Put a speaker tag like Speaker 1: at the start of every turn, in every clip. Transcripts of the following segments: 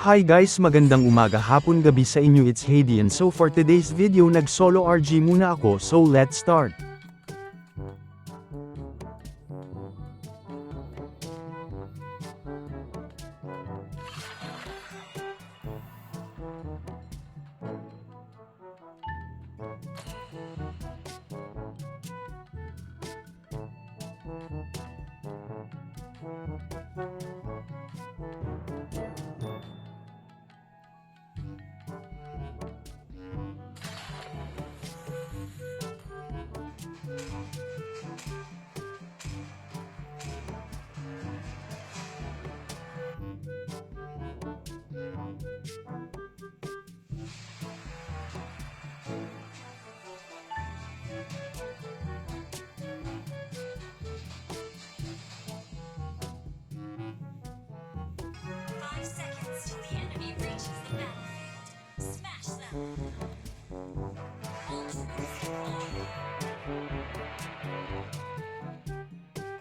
Speaker 1: Hi guys, magandang umaga, hapon, gabi sa inyo, it's Hadian. So for today's video nag-solo RG muna ako, so let's start.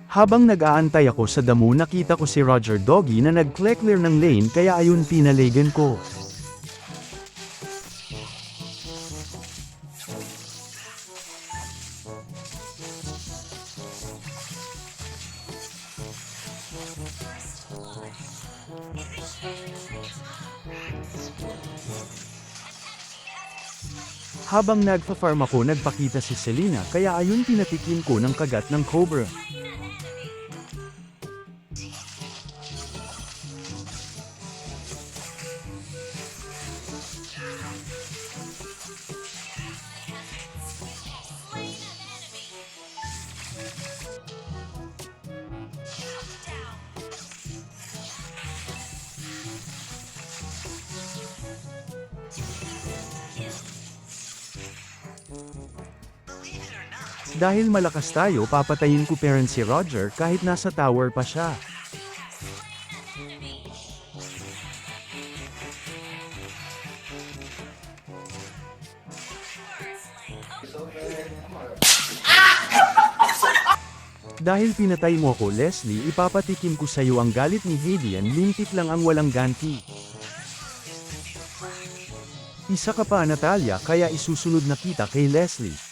Speaker 1: Habang nag-aantay ako sa damo, nakita ko si Roger Doggy na nag-clear ng lane, kaya ayun pinaligan ko. Habang nagfa-farm ako, nagpakita si Selena, kaya ayun pinatikim ko ng kagat ng cobra. Dahil malakas tayo, papatayin ko parent si Roger kahit nasa tower pa siya. Dahil pinatay mo ako, Leslie, ipapatikim ko sa iyo ang galit ni Hadian, lintik lang ang walang ganti. Isa ka pa, Natalia, kaya isusunod na kita kay Leslie.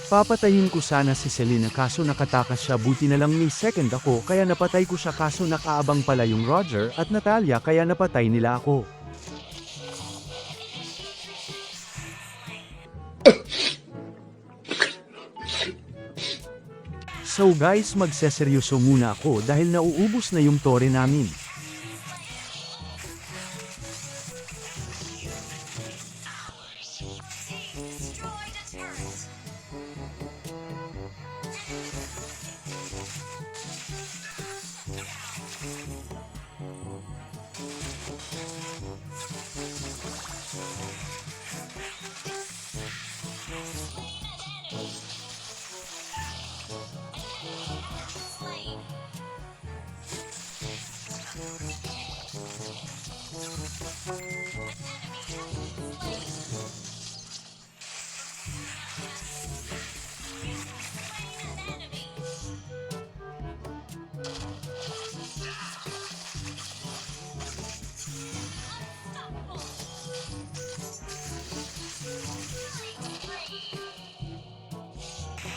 Speaker 1: Papatayin ko sana si Selena kaso nakatakas siya, buti na lang may second ako kaya napatay ko siya, kaso nakaabang pala yung Roger at Natalia kaya napatay nila ako. So guys, magseseryoso muna ako dahil nauubos na yung tore namin.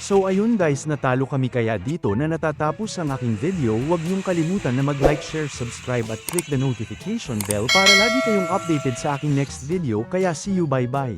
Speaker 1: So ayun guys, natalo kami, kaya dito na natatapos ang aking video. Huwag niyong kalimutan na mag-like, share, subscribe at click the notification bell para lagi kayong updated sa aking next video, kaya see you, bye bye.